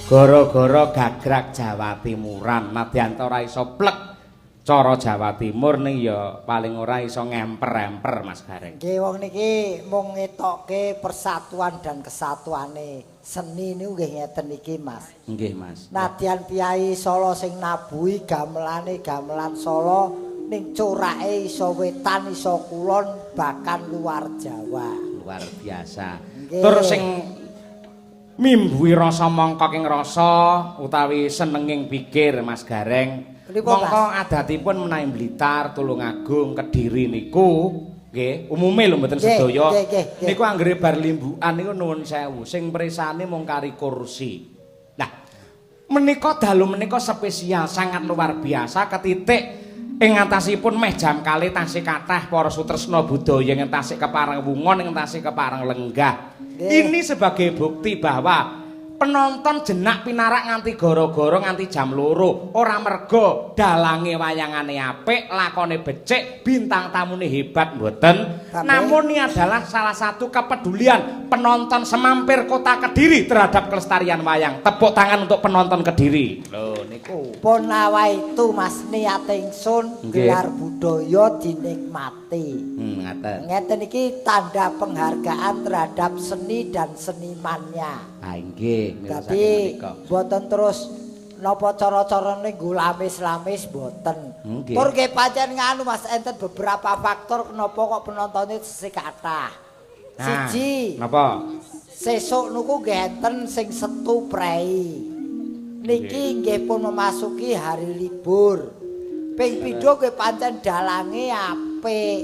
Gara-gara gagrak Jawa Timuran nadyan ora iso plek cara Jawa Timur ning ya paling ora iso ngemper-emper Mas Gareng. Nggih wong niki mung ngetokke persatuan dan kesatuane seni niku nggih ngeten iki Mas. Nggih Mas. Nadyan piyai Solo sing nabuhi gamelane gamelan Solo ning corake iso wetan iso kulon bahkan luar Jawa. Luar biasa. Nggih. Tur sing mimbuhi rasa mangkok ing rasa utawi senenging pikir Mas Gareng. Mongko adatipun menawi Blitar, Tulungagung, Kediri niku nggih, umume lho mboten sedaya. Niku anggere bar limbukan niku nuwun sewu, sing mresane mung kari kursi. Nah, menika dalu menika spesial sangat luar biasa ketitik ing ngatasipun meh jam kalih tasih kathah para sutresna budaya ing tasih kepareng wungon ing tasih kepareng lenggah. Ini sebagai bukti bahwa penonton jenak pinarak nganti goro-goro nganti jam 2 ora mergo dalange wayangane apik lakone becik bintang tamune hebat mboten namun ini adalah salah satu kepedulian penonton semampir kota Kediri terhadap kelestarian wayang. Tepuk tangan untuk penonton Kediri lho niku pun awa itu Mas niat ingsun gelar budaya dinikmati ngeten iki tanda penghargaan terhadap seni dan senimannya. Nggih, dadi mboten terus napa cara-carane nggo lamis-lamis mboten. Tur nggih pancen nganu Mas enten beberapa faktor kenapa kok penontonnya sing kathah. Siji, napa? Sesuk niku nggih enten sing Setu Prei. Niki nggih pun memasuki hari libur. Ping pindho nggih pancen dalange apik.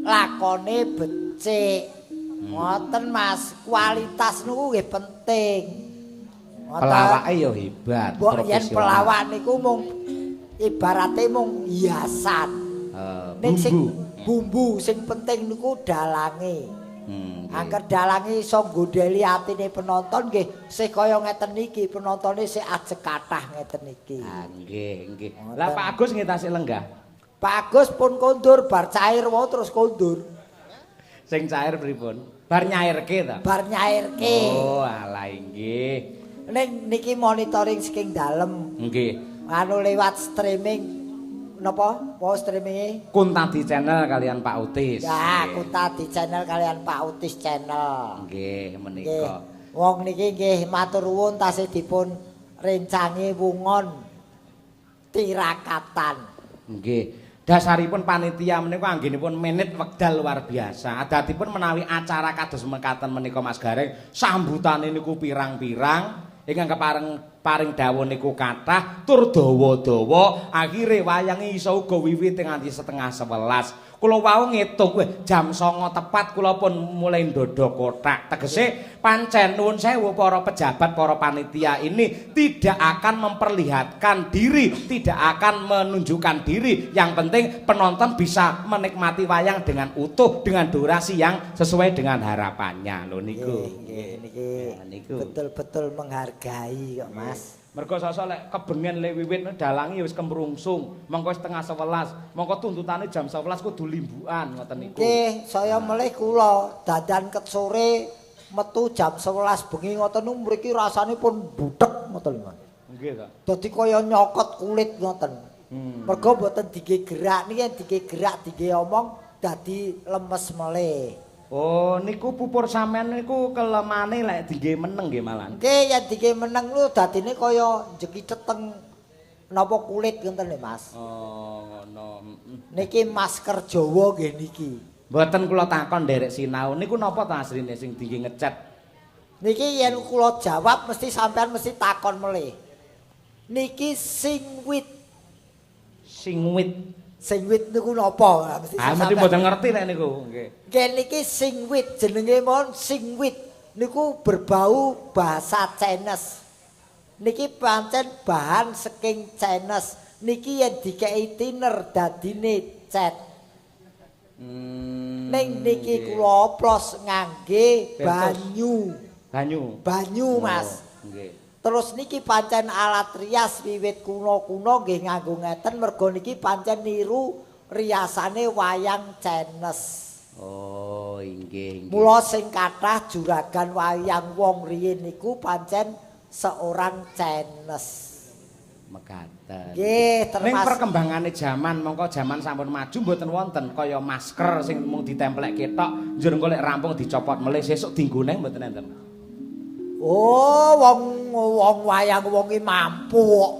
Lakone becik. Ngoten Mas, kualitas niku nggih penting. Pelawake ya hebat. Yen pelawak niku mung ibarate mung hiasan. Ning sing bumbu sing penting niku dalange. Angger dalange iso nggodheli atine penonton nggih sih kaya ngeten iki penontone sik ajeg kathah ngeten iki. Nggih. Lah Pak Agus nggih tasih lenggah. Pak Agus pun kondur bar cair wae terus kondur. Sing cair pripun? Bar nyairke ta? Bar nyairke. Oh, alah nggih. Ning niki monitoring saking dalem. Nggih. Anu lewat streaming napa? Apa streaminge? Kuntadi channel kalian Pak Utis. Ya, Kuntadi channel kalian Pak Utis channel. Nggih, menika. Wong niki nggih matur nuwun tasih dipun rencangi wungon tirakatan. Nggih. Dasaripun panitia menika anggenipun menit wekdal luar biasa. Adatipun menawi acara kados mekaten menika Mas Gareng, sambutane niku pirang-pirang, ingkang paring dawuh niku kathah, tur dawa-dawa, akhire wayange iso uga wiwit nganti 10:30. Kula wau ngitung jam 09.00 tepat kula pun mulai ndodo kotak. Tegese pancen nuwun sewu para pejabat, para panitia ini tidak akan memperlihatkan diri, tidak akan menunjukkan diri. Yang penting penonton bisa menikmati wayang dengan utuh, dengan durasi yang sesuai dengan harapannya. Lho niku. Niki betul-betul menghargai kok Mas. Mergo sosok lek kebengen le wiwit dalange wis kemrungsung, mengko 10:30, mengko tuntutane jam 11 kudu limbukan ngoten niku. Nggih, saya melih kula dadan ket sore metu jam 11 bengi ngoten niku mriki rasane pun budhek ngoten lho. Nggih ta. Dadi kaya nyokot kulit ngoten. Mergo mboten dige gerak niki yen dige gerak dige omong dadi lemes melih. Oh, niku pupur sampean niku kelemane lek dige meneng nggih malan. Nggih, yen dige meneng lho dadine kaya jekiteng napa kulit ngoten lho Mas. Oh, ngono. Niki masker Jawa nggih niki. Mboten kula takon nderek sinau. Niku napa ta asline sing dige ngecat? Niki yen kula jawab mesti sampean mesti takon melih. Niki singwit. Singwit niku napa? Mesti mboten ngerti nek niku, nggih. Nggih niki singwit jenenge mon singwit niku berbau bahasa Chinese. Niki pancen bahan saking Chinese. Niki yen dikeki thinner dadine cat. Ning niki kula oplos ngangge banyu. Banyu Mas. Nggih. Terus niki pancen alat rias wiwit kuno-kuno nggih nganggo ngeten mergo niki pancen niru riasane wayang Chinese. Oh, inggih. Mula sing kathah juragan wayang wong riyin niku pancen seorang Chinese. Mekaten. Nggih, Ning termasuk perkembangane jaman, mongko jaman sampun maju mboten wonten kaya masker sing mung ditempelek ketok, njur engko lek rampung dicopot melih sesuk dinggoneh mboten enten. oh, wong wayang wonge mampu kok.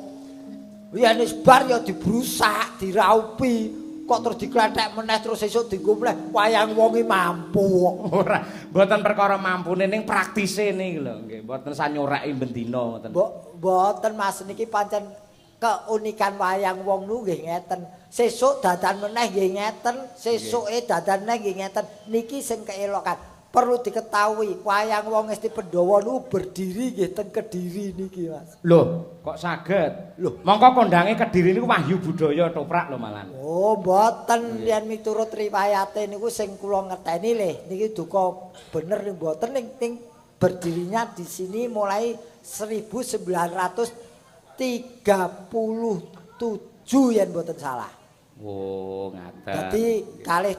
Yen wis bar ya dibrusak, diraupi, kok terus diklethek meneh terus sesuk dienggo meneh. Wayang wonge mampu kok. Ora, mboten perkara mampune ning praktise niki lho, nggih. Mboten sanyoreki bendina ngoten. Mboten Mas niki pancen keunikan wayang wong nu nggih ngeten. Sesuk dadan meneh nggih ngeten, sesuke dadan meneh nggih ngeten. Niki sing keelokan. Perlu diketahui wayang wong Ngesti Pandhawa nu berdiri nggih teng Kediri niki Mas. Lho, kok saged? Lho, mongko kondange Kediri niku Wahyu Budaya Toprak lho malan. Oh, mboten yen miturut riwayate niku sing kula ngerteni lho, niki duka bener ning mboten ning berdirinya di sini mulai 1937 yen mboten salah. Oh, ngaten. Dadi kalih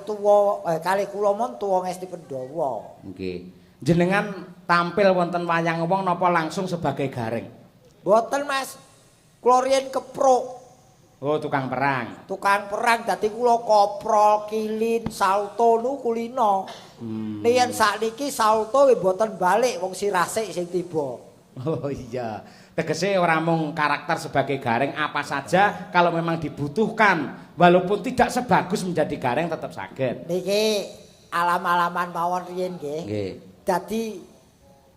kula mon tuwa Ngesti Pandhawa. Nggih. Jenengan tampil wonten wayang wong napa langsung sebagai gareng? Mboten Mas. Kula riyen kepruk. Oh, tukang perang. Tukang perang dadi kula koprol, kilin, salto nu kulino. Yen sakniki salto nggih mboten balik wong sirasik sing tiba. Oh iya. Tegese ora mung karakter sebagai gareng apa saja kalau memang dibutuhkan walaupun tidak sebagus menjadi gareng tetap saged. Niki alam-alaman mawon riyen nggih. Nggih.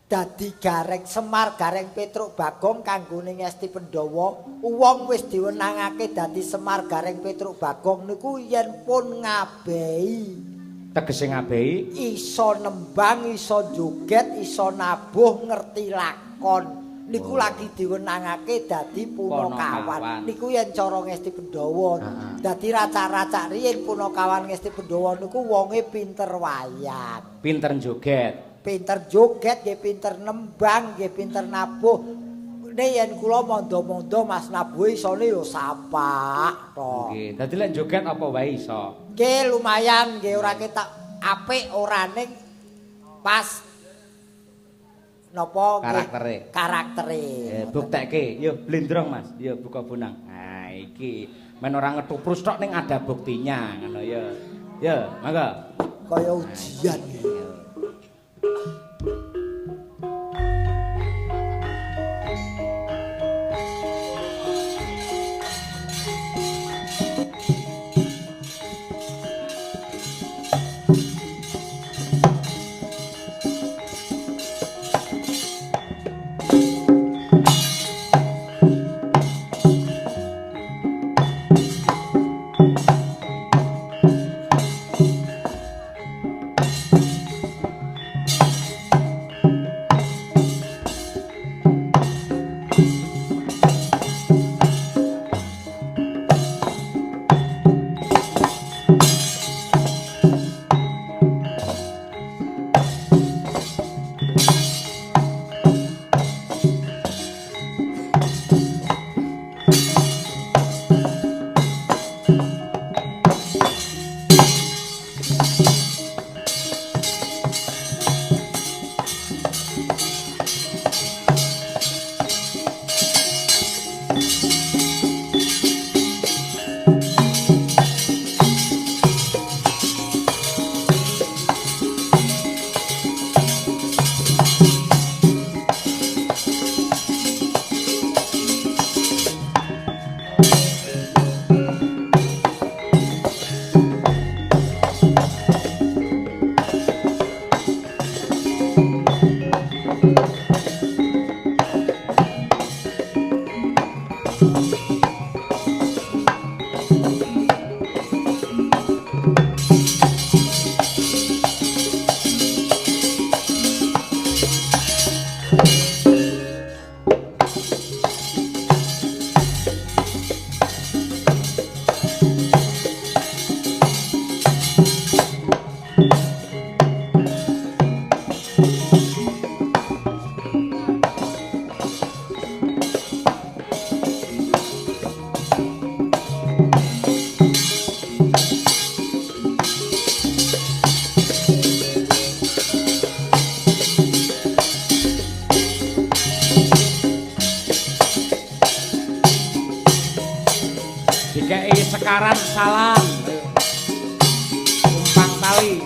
Dadi gareng Semar, gareng Petruk Bagong kanggone Ngesti Pandhawa, wong wis diwenangake dadi Semar, gareng Petruk Bagong niku yen pun ngabehi. Tegese ngabehi Iso nembang, iso joget, iso nabuh, ngerti lakon. Niku lagi diwenangake dadi punakawan. Niku yen cara Ngesti Pandhawa. Dadi racak-racak riyen punakawan Ngesti Pandhawa niku wonge pinter wayang. pinter joget. Pinter joget, nggih pinter nembang, nggih pinter nabuh. Nek yen kula mondo-mondo Mas nabuh isone ya sapak to. Nggih. Dadi lek joget apa wae iso. Nggih lumayan nggih ora ketak apik ora ning pas napa karaktere. Buktekke, yo blendrong Mas, yo buka bonang. Nah, iki men ora ngetuprus tok ning ada buktinya ngono ya. Ya, mangga. Kaya ujian iki. dikei sekaran salam. Tumpang tali.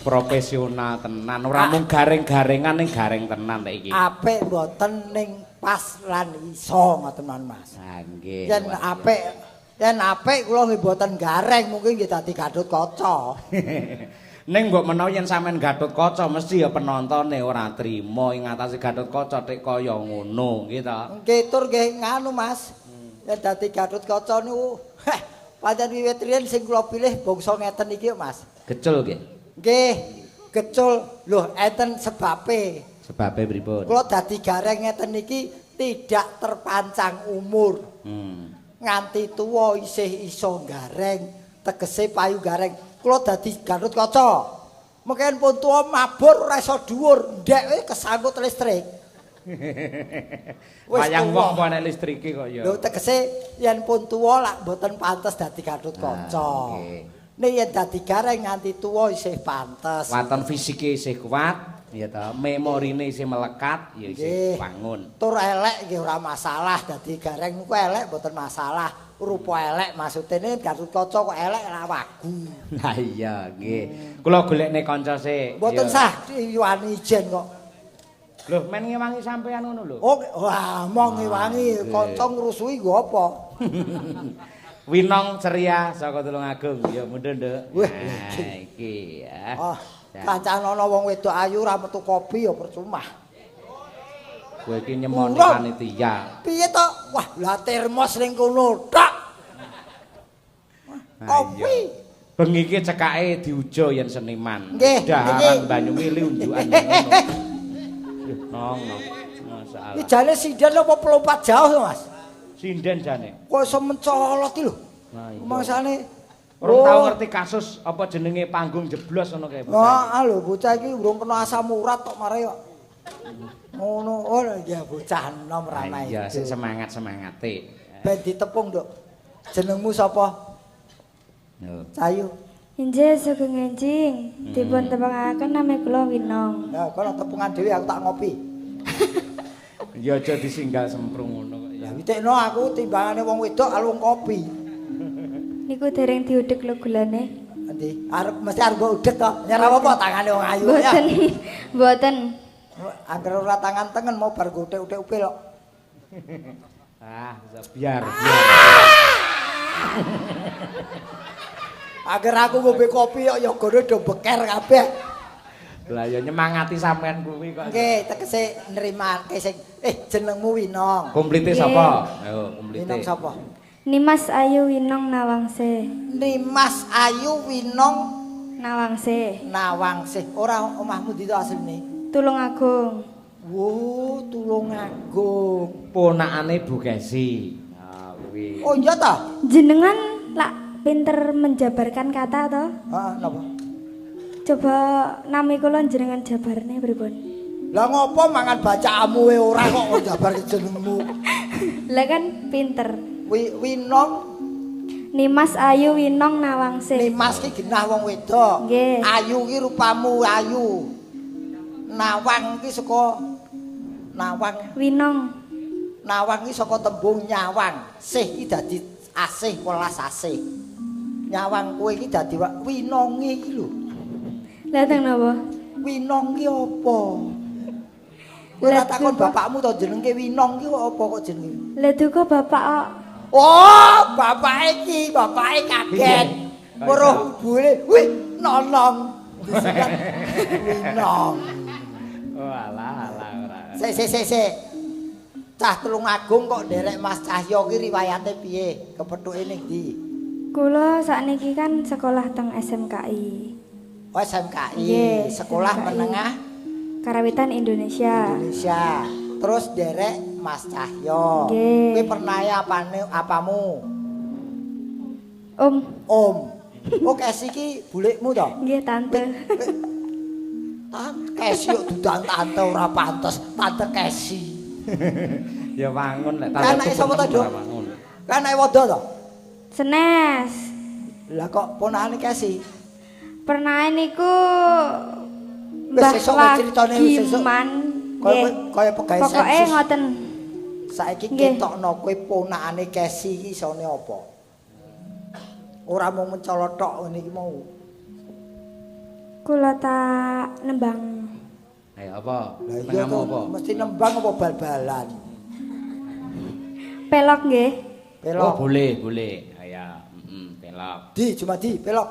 Profesional tenan, ora mung garing-garingan ning garing tenan iki. Apik mboten ning pas lan iso ngoten Mas. Ha nggih. Yen apik kula nggih mboten gareng, mungkin nggih dadi Gatut Kaca. Ning mbok menawa yen sampean Gatut Kaca mesti ya penontone ora trima ing atase Gatut Kaca tek kaya ngono, nggih ta? Nggih tur nggih nganu Mas. Yen dadi Gatut Kaca niku pancen wiwit riyen sing kula pilih bangsa ngeten iki Mas. Gecul nggih. Nggih, gecul. Lho, enten sebabe. Sebabe pripun? Kula dadi gareng ngeten iki tidak terpancang umur. Nganti tuwa isih iso gareng, tegese payu gareng. Kula dadi Gatut Kaca. Mungkin pun tuwa mabur ora iso dhuwur, ndek kesangkut listrik. Wayang wong apa nek listrike kok ya. Lho tegese yen pun tuwa lak mboten pantes dadi Gatut Kaca. Nek yen dadi gareng nganti tuwa isih pantes. Waton fisike isih kuat, ya ta. Memorine isih melekat, ya isih bangun. Tur elek nggih ora masalah, dadi gareng niku elek mboten masalah. Rupa elek maksudene Gatut Kaca kok elek ora wagu. Lah iya nggih. Kula golekne kanca sik. Mboten sah diwangi ijen kok. Lho, men ngewangi sampean ngono lho. Oh, wah, mau ngewangi kanca ngrusui nggo apa? Winong ceria saka Tulungagung. Ya mundur, Nduk. Nah, iki ya. Oh, kancane ana wong wedok ayu ora metu kopi ya percuma. Kowe iki nyemoni panitia. Piye to? Wah, lah termos ning kono tok. Kopi. Bengi iki cekake diuja yen seniman. Nggih, daharan banyu mili unjukan ngono. Nong. Masalah. Iki jane sinden apa pelompat jauh, Mas? Sinden jane. Kok iso mencolot iki lho. Nah, iya. Mangsane Orang tahu ngerti kasus apa jenenge panggung jeblos ngono kae. Heeh lho, bocah iki urung kena asam urat kok mare kok. Ngono, oh ya bocah enom ramai. Iya, sik semangat-semangate. Ben ditepung, Nduk. Jenengmu sapa? Lho. Cayu. Injih sugeng enjing, dipun tepangaken nami kula Winong. Nah, kono tepungan dhewe aku tak ngopi. Ya aja disinggal semprung ngono kok ya. Witekno aku timbangane wong wedok alung kopi. Niku dereng diudhek lho gulane. Endi? Mesti arep mbok udhek to. Nyara apa tangane wong ayu ya. Mboten. Mboten. Angger ora tangan tengen mau bar gothek-uthek upil kok. Biar. Agar aku ngombe kopi kok ya gone do beker kabeh. Lah ya nyemangati sampean kuwi kok. Nggih, tegese nrimake sing jenengmu Winong. Komplite sapa? Ayo, komplite. Winong sapa? Nimas Ayu Winong Nawangse. Nimas Ayu Winong Nawangse. Nawangsih. Ora omahmu ndi to asline? Tulungagung. Wo, Tulungagung. Ponakane Bu Kesi. Nah, kuwi. Oh iya ta? Jenengan lak pinter menjabarkan kata to? Heeh, napa? Coba nami kula jenengan jabarne pripun? Lah ngopo mangan bacaanmu ora kok jabar jenengmu? Lah kan pinter. Winong Nimas Ayu Winong Nawangse. Nimas ki genah wong wedok. Nggih. Ayu ki rupamu ayu. Nawang ki saka Nawang. Winong. Nawang ki saka tembung nyawang. Sih ki dadi asih welas asih. nyawang kowe iki dadi winonge iki lho. Lah teng napa? Winong ki apa? Kowe ora takon bapakmu to jenenge Winong ki apa kok jenenge? Lah duka bapak kok. Oh, bapake kaget. Weruh bule, wih, nonong. Disikat Winong. Oh alah ora. Sik. Cah Tulungagung kok nderek Mas Cahyo ki riwayate piye? Kepethuke ning ndi? Kula sakniki kan sekolah teng SMKI. Oh, SMKI, Nggih, Sekolah SMKI. Menengah Karawitan Indonesia. Indonesia. Terus derek Mas Cahyo. Nggih. Kowe pernah apamu? Om. Oh, Kesi ki bulikmu to? Nggih, tante. Kesi yo dudan tante ora pantes, tante Kesi. Ya wangun lek Kan anake sapa to, Dok? Kan anake Wodo to? Senes. Lah kok ponakane Kesi? Pernah niku Wis sesuk kowe critane wis sesuk. Giman. Kaya pegawe Pokoke sensus. ngoten. Saiki Nggih. ketokno kowe ponakane Kesi iki isone apa? Ora mung mencolot tok ngene iki mau. Kula tak nembang. Ayo apa? Lah iya Tengahmu to, apa? mesti nembang apa bal-balan? Pelok nggih. Oh, Pelok. boleh. Ayo, pelok. Cuma di pelok.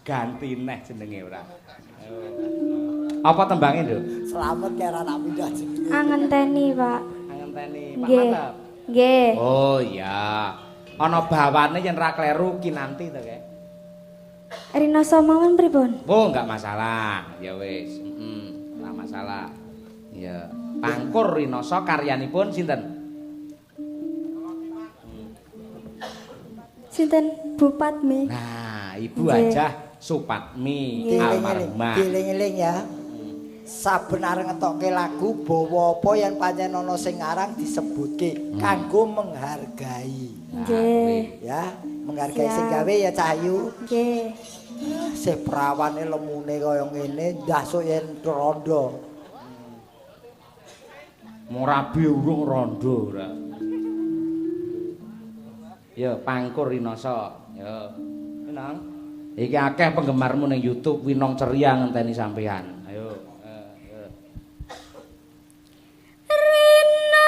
Ganti neh jenenge ora. Ayo. Apa tembangnya, Nduk? Selamat kira tak pindah jenenge. Angenteni, Pak. Ngenteni Pak Nggih. Mantap. Nggih. Oh iya. Ana bawane yen ra kleru kinanti to, Kek. Rina mawon pripun? Oh, enggak masalah. Ya wis, enggak masalah. Ya, Pangkur Rinoso karyanipun sinten? Sinten Bu Padmi? Nah, Ibu Nggih. Hajah Supatmi almarhumah. Dieling-eling ya. Saben areng ngetokke lagu bawa apa yen pancen ana sing ngarang disebutke kanggo menghargai. Nggih. Ya, menghargai Siap. sing gawe ya Cahyu. Nggih. Sih prawane lemune kaya ngene ndasuk yen rondo. Murabi urung rondo ora. Ya, Pangkur Rinoso. Ya. Winong. Iki akeh penggemarmu ning YouTube Winong Ceria ngenteni sampean. Ayo. Rina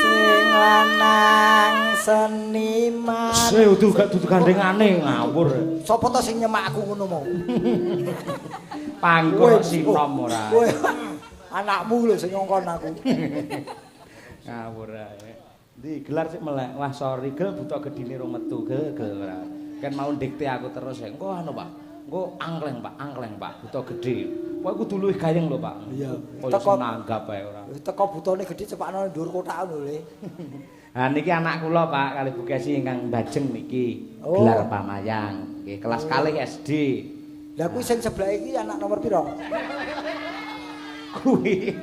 Sing lanang seniman. Dudu gandengane ngawur. Sopo to sing nyemak aku ngono mau? Pangkur sinom ora. Kowe anakmu lho sing ngongkon aku. Ngawur ae. Ndi gelar sik melek. Wah sorry gel buta gedine rong metu gel ora. Kan mau dikte aku terus ya. Engko anu Pak. Engko angkleng Pak, buta gedhe. Kowe kudu luwih gayeng lho Pak. Iya. Kok nanggap ae ora. Teko butone gedhe cepakno ndur kotak ngono le. Nah niki anak kula Pak kali Bu Kesi ingkang bajeng niki Oh. gelar pamayang. Nggih kelas kalih SD. Lah kuwi sing sebelah iki anak nomor piro? Kuwi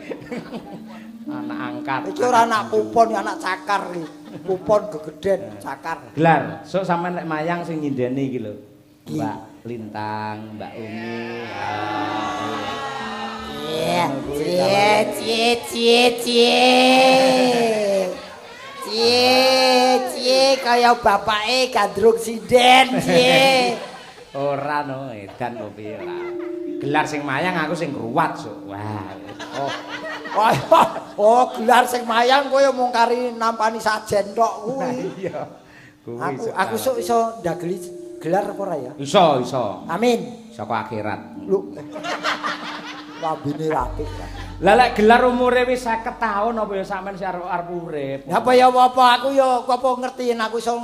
anak angkat. Iki ora anak pupon, anak cakar iki. Pupon gegeden cakar. Gelar, sok sampean lek mayang sing nyindeni iki lho. Mbak Lintang, Mbak Umi. Iya, cie kaya bapake Gandrung Sinden, cie. Ora no, edan kok piye ora. Gelar sing mayang aku sing ngruwat sok. Wah. Oh, gelar sing mayang kowe mung kari nampani sajen tok kuwi. Iya. Kuwi Aku sok iso ndageli gelar apa ora ya? iso. Amin. Saka akhirat. Lho. Wabine rapih. Lah lek gelar umure wis 50 taun apa ya sampean sing arep urip. Apa ya apa aku ya apa ngertiin aku iso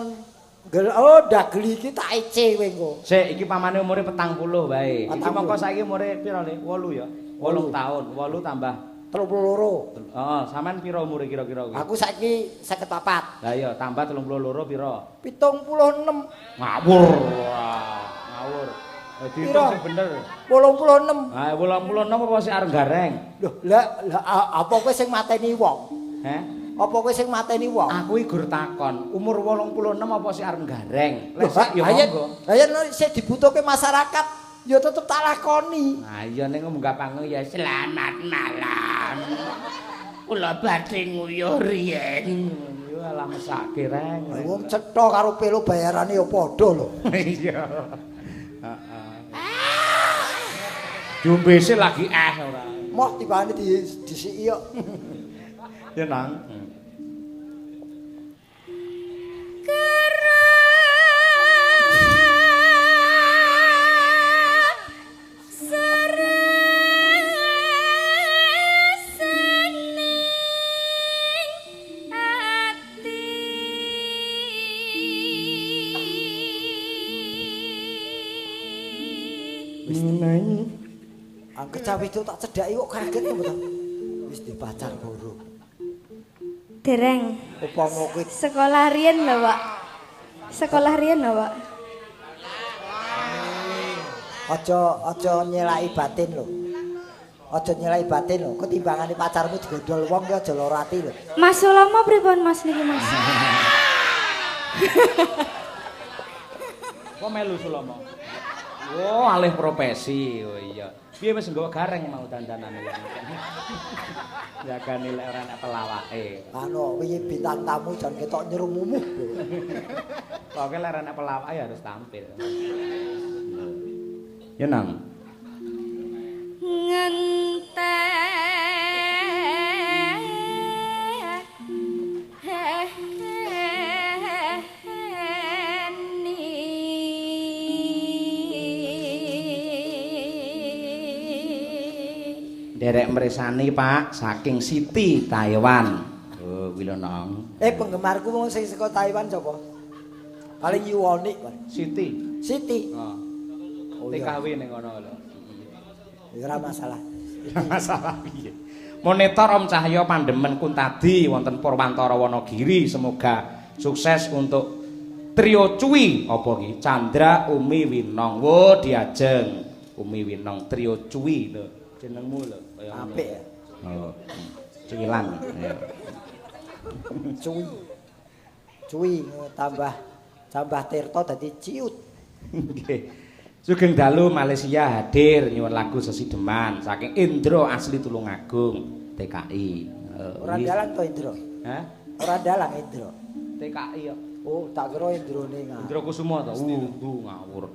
oh ndageli iki tak ece kowe engko. Sik iki pamane umure 40 wae. Iki 40. mongko saiki umure piro Le? 8 ya. 8 taun. 8 tambah 32. Heeh, sampean piro umure kira-kira kuwi? Aku saiki 54. Lah iya, tambah 32 piro? 76. Ngawur. Wah, ngawur. Dihitung sing bener. 86. Ha 86 apa sing areng gareng? Loh, lah apa kowe sing mateni wong? Heh. Apa kowe sing mateni wong? Aku iki gur takon, umur 86 apa sih areng gareng? Loh, Lesek ya monggo. ayen sik dibutuhke masyarakat ya tetep tak lakoni. Nah, iya ning munggah panggung ya selamat malam. Kula badhe nguyuh riyen. Yo alah mesake reng. Wong cetha karo pelo bayarane ya padha lho. Iya. Heeh. Jombese lagi ora. Moh tibane disiki yo. Ya nang. Angger cawe itu tak cedhaki kok kaget to, Mbak. Wis dipacar boro. Dereng. Upama kowe Sekolah riyen lho, Pak. Sekolah riyen lho, Pak. aja nyelaki batin lho. Aja nyelaki batin lho. Ketimbangane pacarmu digodhol wong ki aja lara ati lho. Mas Sulama pripun Mas niki, Mas? Kok melu Sulama? Oh, alih profesi. Oh iya. Piye wis nggawa gareng mau dandanane lho. Jagane lek ora nek pelawake. Anu wingi bintang tamu jan ketok nyerumumu. Pokoke lek ora nek pelawake harus tampil. Ya nang. Derek meresani Pak saking Siti Taiwan. Oh, kuwi lho nang. Penggemarku wong sing saka Taiwan sapa? Paling yuwonik, Pak. Siti. Siti. Oh. Oh, iya. TKW ning ngono lho. Ora masalah. Masalah piye? Monitor Om Cahyo Pandemen Kuntadi wonten Purwantara Wonogiri, semoga sukses untuk trio cuwi apa iki? Chandra Umi Winong. Wo diajeng Umi Winong trio cuwi lho. Jenengmu lho kaya ngono. Apik ya. Oh. Cuwilan. Ya. Cuwi. Cuwi tambah Tirta dadi ciut. Nggih. Sugeng dalu Malaysia hadir nyuwun lagu Sesideman saking Indro asli Tulungagung TKI. Ora dalang to Indro? Hah? Ora dalang Indro. TKI ya. Oh, tak kira Indrone nga. Indro Kusuma to. Ngawur.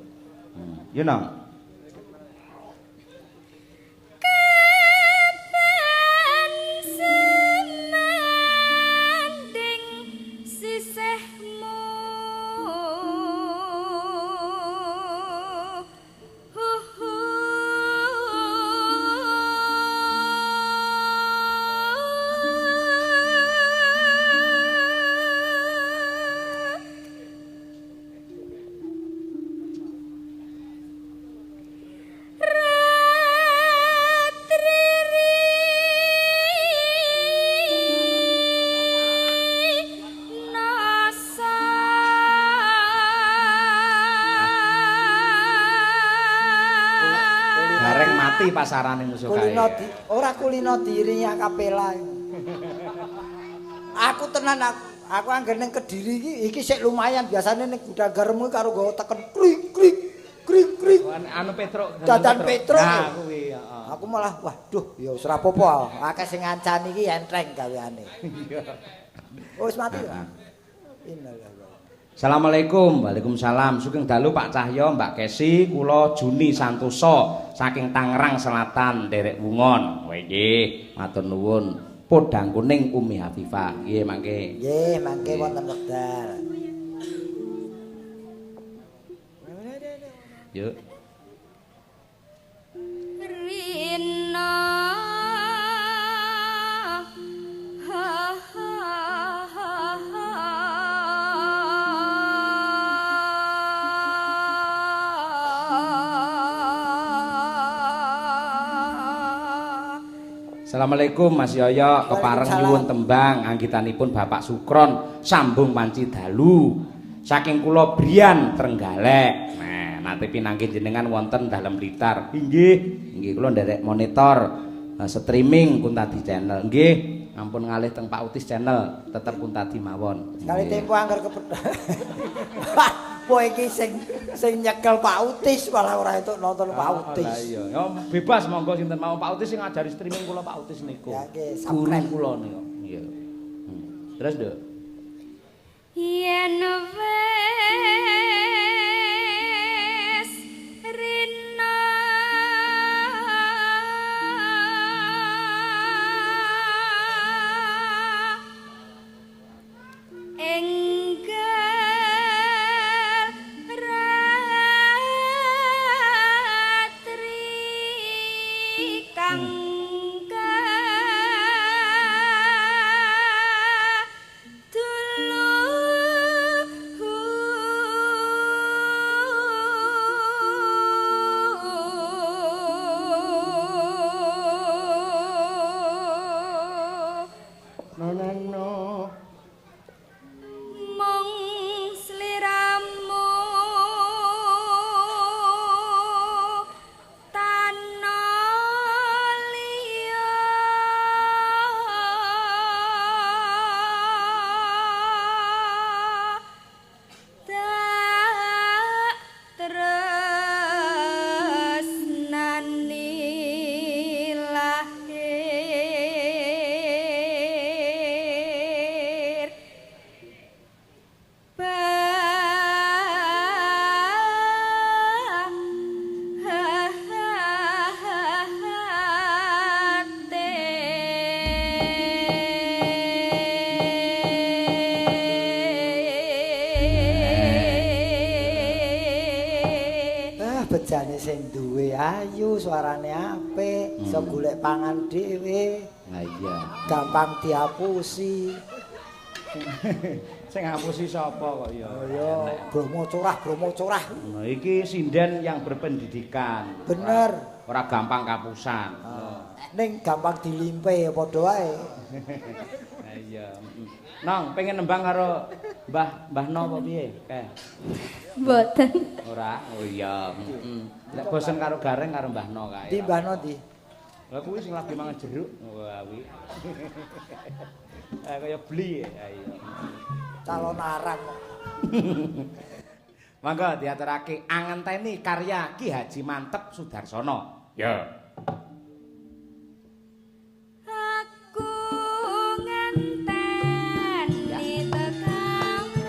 Ya nang. Pasarane musuh kae. Ora kulino diri kapela. Aku tenan aku anggen ning Kediri iki sik lumayan biasane ning gudang garammu karo nggawa teken krik krik krik krik. Anu Petruk. Dadan Petruk. Nah, kuwi heeh. Aku malah waduh ya wis ora apa-apa. Akeh sing ngancani iki entreng gaweane. Iya. Oh wis mati ya. Innalillahi. Assalamualaikum. Waalaikumsalam. Sugeng dalu Pak Cahyo, Mbak Kesi, kula Juni Santoso saking Tangerang Selatan, Derek Wungon. Wah nggih, matur nuwun. Podang kuning Umi Hafifah. Nggih mangke. Nggih, mangke wonten wekdal. Yuk. Rina Assalamualaikum Mas Yoyo, kepareng nyuwun tembang anggitanipun Bapak Sukron sambung panci dalu saking kula Brian Trenggalek. Nah, nate pinangkin jenengan wonten dalem Blitar. Inggih, nggih kula nderek monitor streaming Kuntadi channel. Nggih, ampun ngalih teng Pak Utis channel, tetep Kuntadi mawon. Sekali tempo anggar kepethuk. Kowe iki sing nyekel Pak Utis malah ora entuk nonton Pak Utis. Lah iya, ya bebas monggo sinten mau Pak Utis sing ngajari streaming kula Pak Utis niku. Ya nggih, Guru subscribe. kula niku. Iya. Terus, Nduk. Yen wis rina enggal ratri kang No. mong sliramu tanah liya tak tresnani lahir Bejane sing duwe ayu, suarane apik, iso golek pangan dhewe, Lah iya. gampang diapusi. Sing ngapusi sapa kok ya? Ya, Bromo curah. Nah, iki sinden yang berpendidikan. Bener. Ora gampang kapusan. Ning gampang dilimpe padha wae. Lah iya. Nong, pengen nembang karo Mbah No apa piye? Kae. Mboten. Ora. Oh iya. Nek bosen karo gareng karo Mbah No kae. Di Mbah No di. Lah kuwi sing lagi mangan jeruk. Wah, kuwi. Kaya beli ya. Iya. Calon arang. Monggo diaturake angenteni karya Ki Haji Mantep Sudarsono. Ya. Aku ngenteni tekamu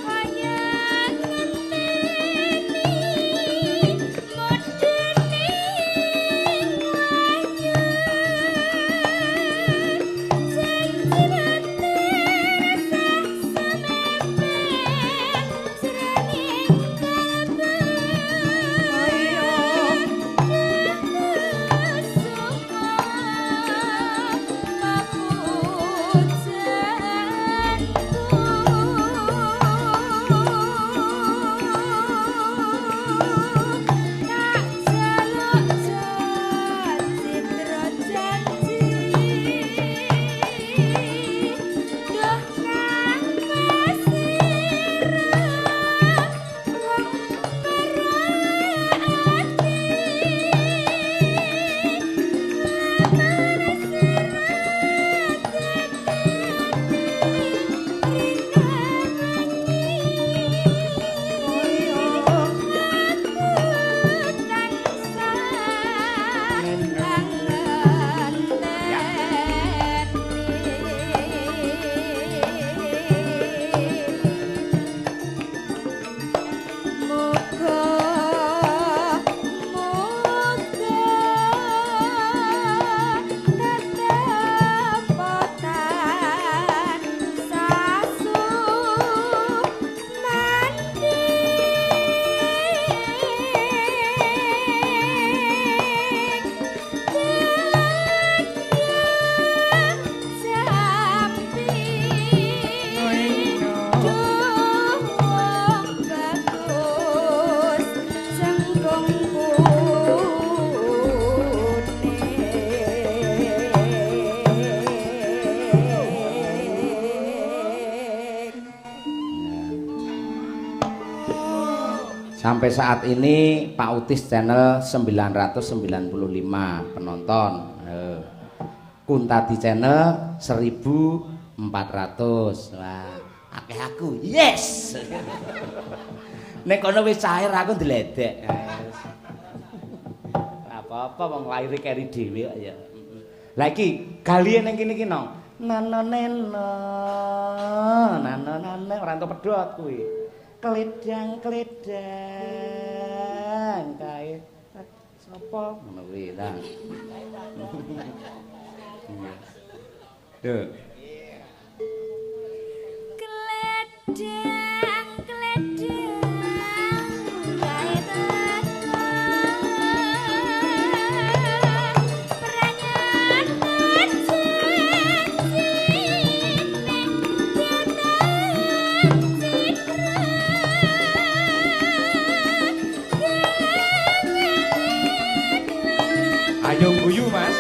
kaya ngenteni modene wanyun sing jibate resah semepen jroning kalbu Sampai saat ini Pak Utis channel 995 penonton. Kuntadi channel 1400. Wah, akeh aku. Yes. Nek kono wis cair aku ndledek. Apa-apa wong lair keri dhewe kok ya. Lah iki galihe ning kene iki no. Nanoneno. Nanonane ora entuk pedhot kuwi. Kledang kae. Sapa ngono kuwi ta. Duh. Kledang kledang gawe Ayo guyu Mas.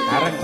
Bareng.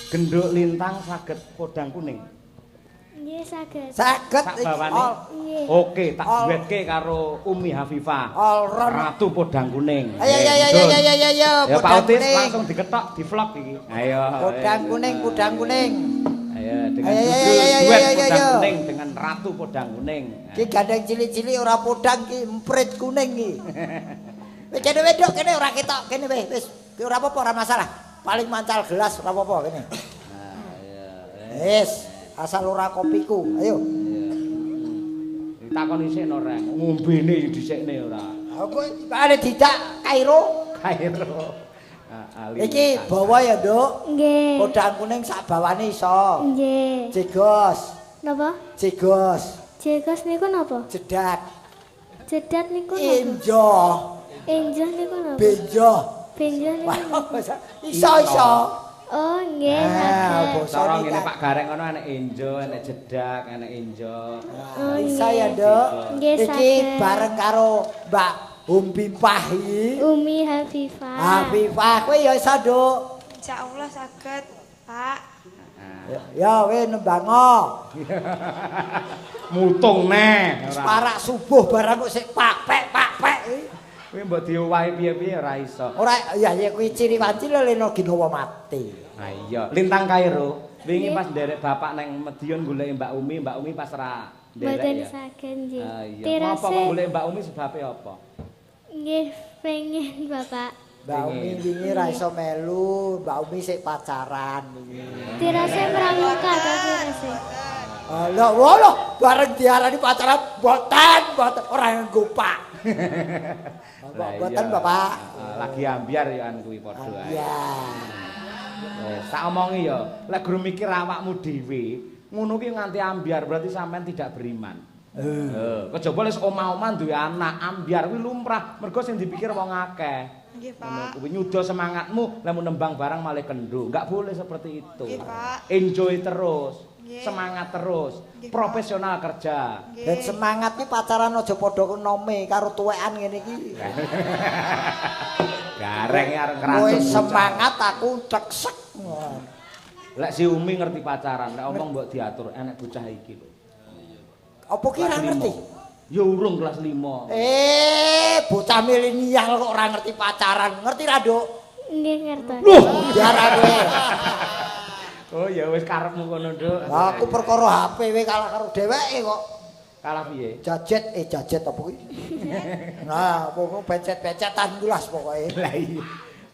Genduk lintang saged podang kuning. Nggih saged. Saged Sak bawane. Nggih. Oke, tak duwetke karo Umi Hafifah. Olron. Ratu podang kuning. Ayo Ya Pak podang Utis kuning. langsung diketok di vlog iki. Ayo. Podang kuning, podang kuning. Ayo dengan Ayo, judul ayo, ayo, duet ayo, podang ayo. kuning dengan Ratu podang kuning. Ki gandeng cilik-cilik ora podang ki emprit kuning ki. Wis kene wedok kene ora ketok kene wis. Ki ora apa-apa ora masalah. Paling mancal gelas ora apa-apa kene. Wis, asal ora kopiku. Ayo. Ditakoni sik no Reng, ngombene dhisikne ora. Aku ada dijak Kairo. Kairo. Iki bawa ya, Nduk. Nggih. Podang kuning sak bawane iso. Nggih. Jegos, Napa? jegos, Jegos niku napa? jedak, Jedat niku napa? injo, Enjoh niku napa? bejo. Benjoh niku napa? Iso. Oh, nggih Ah, saged. Cara ngene Pak Gareng ngono enek enjo, enek jedak, enek enjo. Oh, Iso nggih. ya, Nduk. Nggih, Iki saged. bareng karo Mbak Umpipah iki. Umi Hafifah. Hafifah, kowe ya iso, Nduk. Insyaallah saged, Pak. Ya we nembango. Mutung neh ora. Parak subuh barang kok sik pakpek. Kuwi mbok diowahi piye-piye ora iso. Ora ya kuwi ciri wanci leno ginawa mati. Ha iya, Lintang Kairo. Wingi pas nderek bapak nang Medion golek Mbak Umi pas ra nderek Mboten ya. saged nggih. Ah iya. Tirase Apa kok golek Mbak Umi sebabe apa? nggih pengen Bapak. Mbak Umi wingi ra iso melu, Mbak Umi sik pacaran wingi. Tirase pramuka ta tirase. Lah walah bareng diarani pacaran boten ora nggo pak. Lah Boten iya. Bapak. Lagi ambiar ya an kuwi padha ae. Iya. Wes tak omongi ya, lek guru mikir awakmu dhewe, ngono ki nganti ambiar berarti sampean tidak beriman. Kejaba wis omah-omah duwe anak, ambiar kuwi lumrah, mergo sing dipikir wong akeh. Nggih, Ngono Pak. kuwi nyuda semangatmu, lamun nembang barang malah kendo. Enggak boleh seperti itu. Nggih, Pak. Enjoy terus. Nggih. Semangat terus. Nggih, Pak. Profesional kerja. Dan semangat ki pacaran aja padha nome karo tuwekan ngene iki. Gareng arep Kowe ngeracun. semangat aku ceksek. Lek si Umi ngerti pacaran, lek omong mbok diatur enek bocah iki lho. Apa ki ora ngerti? Ya urung kelas 5. Bocah milenial kok ora ngerti pacaran. Ngerti ra, Nduk? Nggih ngerti. Loh, biara kowe. Oh ya wis karepmu kono, Nduk. Lah aku perkara HP we kalah karo dheweke kok. Kalah piye? Jajet apa kuwi? Nah, pokok becet-becetan gulas pokoke. Lah iya.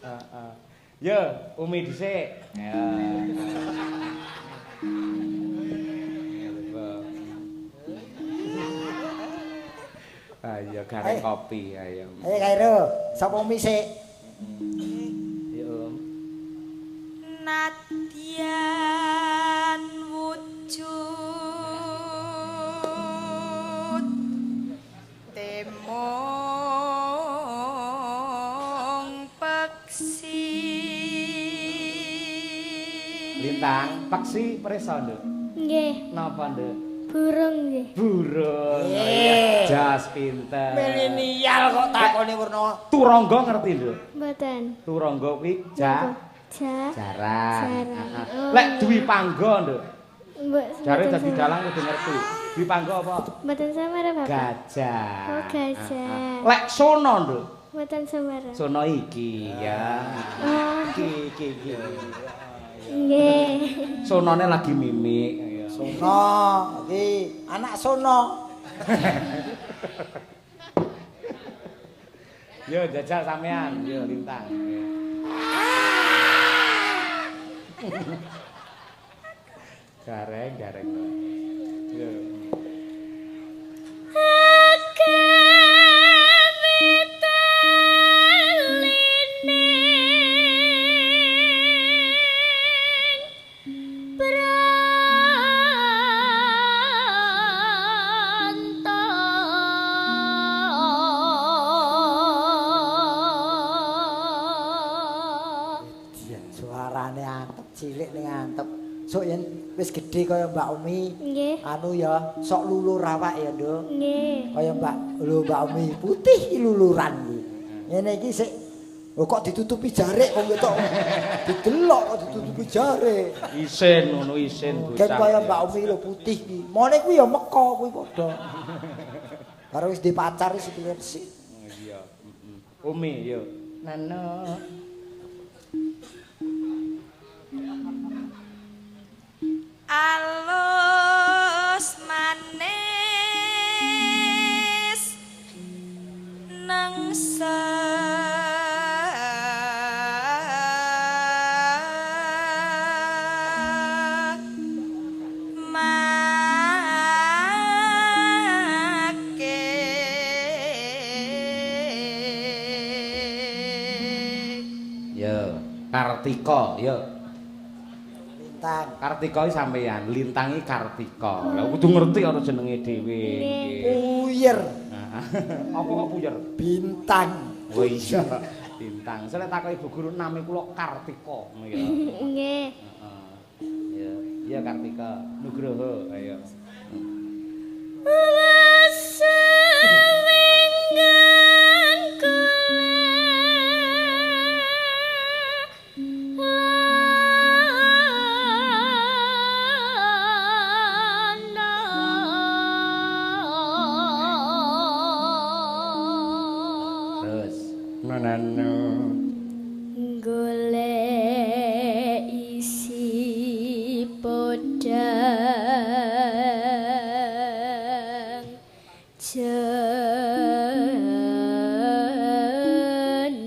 Heeh. Yo, Umi dhisik. Ya. Ayo gareng kopi ayo. Ayo Kairo, sapa misik? Yo. Nadyan wujud temong peksi Lintang, peksi preso, Nduk. Nggih, Napa, Nduk? burung nggih. Burung. Jas pinter. Milenial kok takone werna. Turangga ngerti, Nduk? Mboten. Turangga kuwi Ja. jaran. Jaran. Heeh. Lek Dwi Pangga, Nduk. Mbok. Jare dadi dalang kudu ngerti. Dwi Pangga apa? Mboten samara, Bapak. Gajah. Oh, gajah. Lek sono, Nduk. Mboten samara. Sono iki ya. Oh, Iki. nggih. Sonone lagi mimik. Sono, iki anak sono. Yo jajal sampean, yo Lintang. Gareng. Yo. Suarane antep, cilik ning antep. Sok yen wis gedhe kaya Mbak Umi, Nggih. anu ya, sok lulur awak ya, Nduk. Nggih. Kaya Mbak Umi putih iki luluran iki. Ngene iki sik kok ditutupi jarik wong ketok. Didelok kok ditutupi jarik. Isin ngono isin bocah. Kan kaya Mbak Umi lho putih iki. Mone kuwi ya meko kuwi padha. Karo wis dipacar wis resik. Iya, Umi yo. Nano. alus manis nangsa Yo, Kartika, yo. Lintang. Kartika iki sampean, Lintang iki Kartika. Lah kudu ngerti ana jenenge dhewe. Puyer. Apa kok puyer? Bintang. Oh iya, Bintang. Selek takoki ibu guru nami kula Kartika ngono ya. Nggih. Heeh. Ya, iya Kartika, Nugroho, ayo. Terus menano Golek isi podang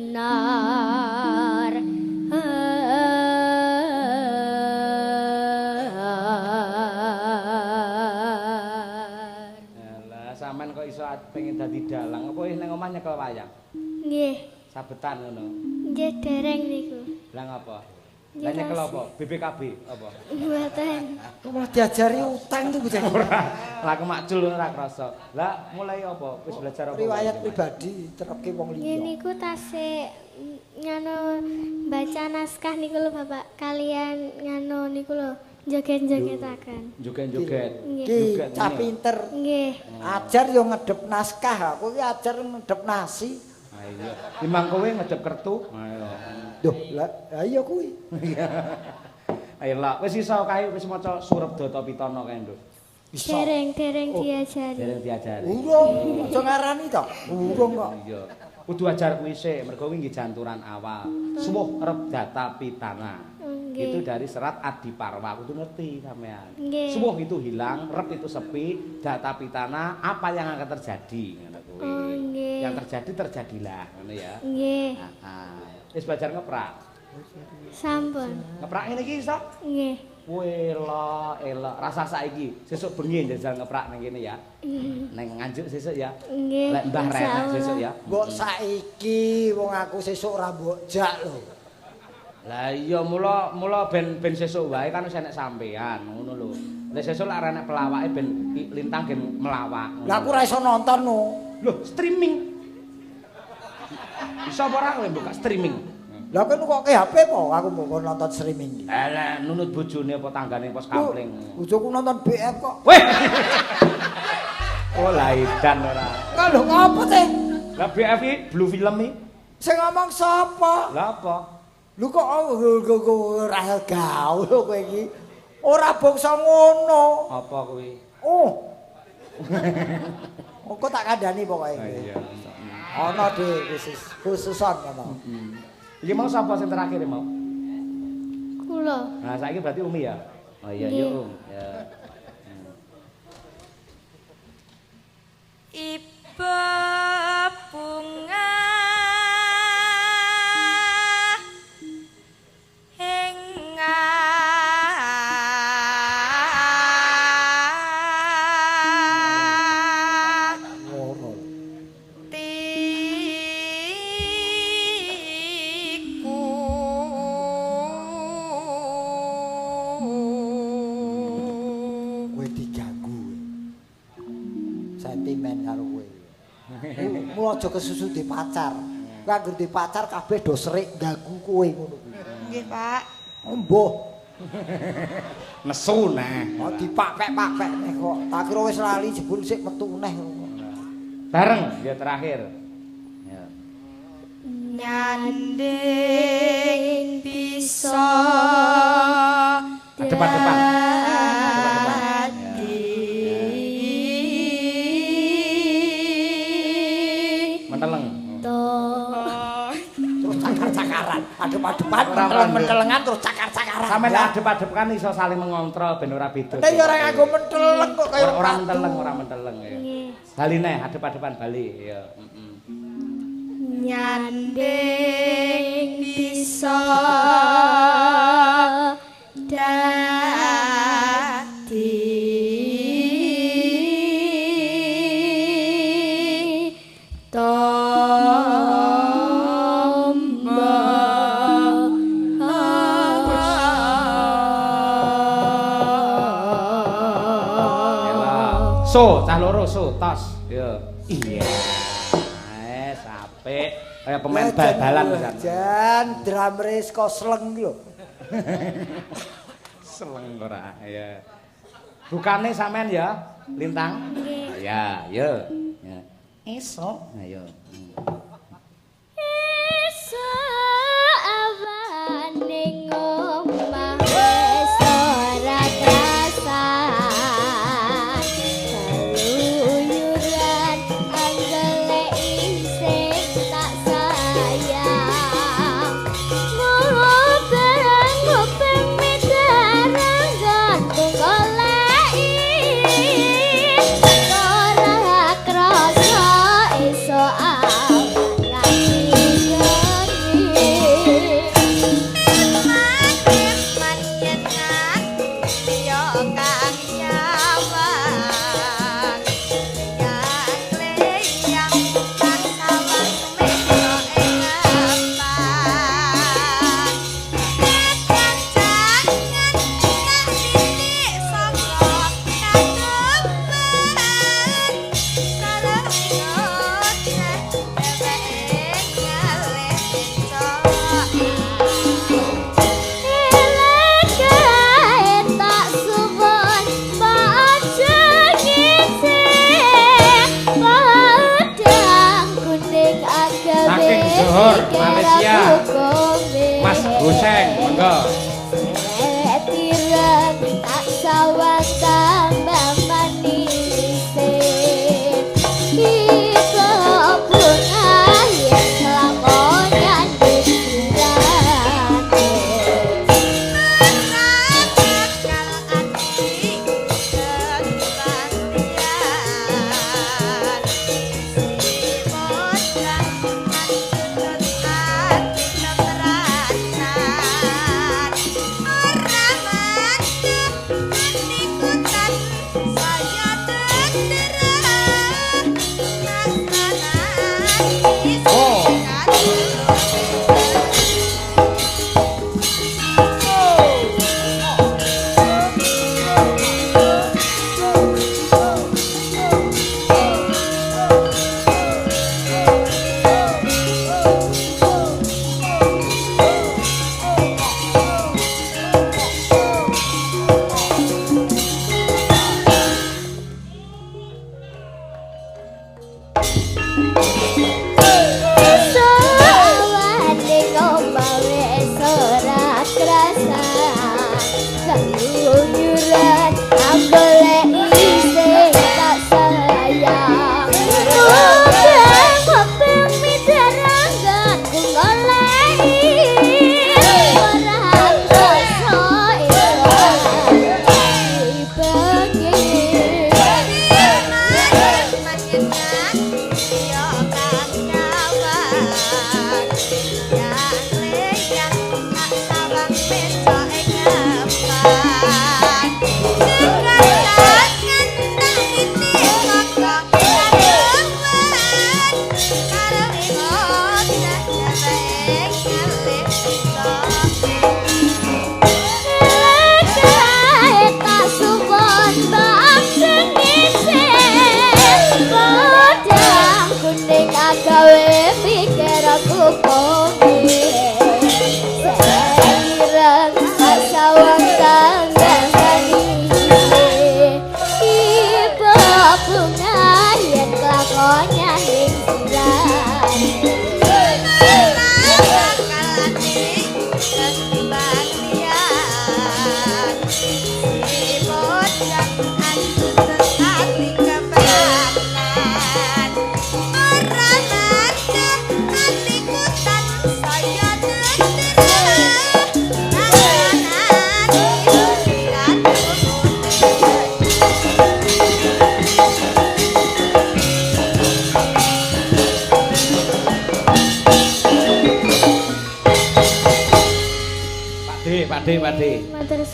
jenar Alah, sampean kok iso pengen dadi dalang apa ning omah nyekel wayang? nggih Sabetan ngono. nggih dereng niku Lah ngapa? Lah nyekel apa? BPKB apa? mboten Kok malah diajari utang tuh bocah. Lah aku makjul ora krasa. Lah mulai apa? Wis belajar apa? Riwayat pribadi terapke wong nggih liya. niku tasih ngano baca naskah niku lho Bapak kalian ngano niku lho joget-jogetaken. Joget-joget. Ki cah pinter. Nggih. Ajar yo ngedep naskah, aku ki ajar ngedep nasi. Ha iya. Timbang kowe ngedep kertu. Ayo. Duh, lah iya kuwi. Ayo lah, wis iso kae wis maca surep Data Pitana kae, Nduk. Iso. Dereng diajari. Dereng diajari. Urung, aja ngarani to. Urung kok. Iya. Kudu ajar kuwi sik, mergo kuwi nggih janturan awal. Suwuh rep Data Pitana. Itu dari serat Adiparwa, kudu ngerti sampean. Suwuh itu hilang, rep itu sepi, Data Pitana apa yang akan terjadi ngono kuwi. Yang terjadi terjadilah ngono ya. Nggih. Heeh. Wis belajar ngeprak. Sampun. Ngeprak ngene iki iso? Nggih. Elok. Rasa saiki, sesuk bengi njajal ngeprak ning kene ya. Ning nganjuk sesuk ya. Nggih. Lek Mbah Renek sesuk ya. Mbok saiki wong aku sesuk ora mbok jak lho. Lah iya mula ben sesuk wae kan wis enek sampean ngono lho. Lek sesuk lek arek pelawake ben lintang gen melawak. Lah aku ora iso nonton no. Lho, streaming. Bisa apa ora kowe buka streaming? Lah kan kok ke HP po aku mau nonton streaming iki. Lah nunut bojone apa tanggane pos kampling. Bojoku nonton BF kok. Weh. Oh laidan ora. Kan lho ngopo teh? Lah BF iki Blue Film iki. Sing ngomong sapa? Lah apa? Lu kok ora gaul kowe iki. Ora bangsa ngono. Apa kuwi? Oh. Kok tak kandhani pokoke. Iya. Ana de khususan ngono. Iki mau sapa sing terakhir mau? Kula. Nah, saiki berarti Umi ya. Oh iya, yuk Om. Ya. Iba bunga aja kesusu di pacar. Kowe anggere di pacar kabeh do serik ganggu kowe ngono kuwi. Nggih, Pak. Embuh. Nesu nah. Oh dipakek-pakek nek kok. Tak kira wis lali jebul sik metu neh. Bareng ya terakhir. Ya. Nyanding bisa Depan-depan. Menteleng. Terus cakar-cakaran, adep-adepan, mentelengan terus cakar-cakaran. Sampe nek adep-adep kan iso saling mengontrol ben ora beda. Nek ya ora nganggo menteleng kok kaya ora menteleng ya. Bali neh adep-adepan Bali ya. Nyanding bisa dadi So, cah loro so tos. Yo. Iya. Apik. Kaya pemain bal-balan pisan. Jan drum race kok sleng lho. Seleng ora ya. Bukane sampean ya, Lintang? Nggih. Ya, yo. Ya. Esok. Ayo. Esok awane ngomah wis ora krasa. Kaluyuran anggele isih tak sayang. Ngopeng midarang gantung goleki. Ora krasa esok Nur, Malaysia. Mas Guseng, monggo. Tirang tak sawah tambah manis. Ibu bunga yang lamongan disirate.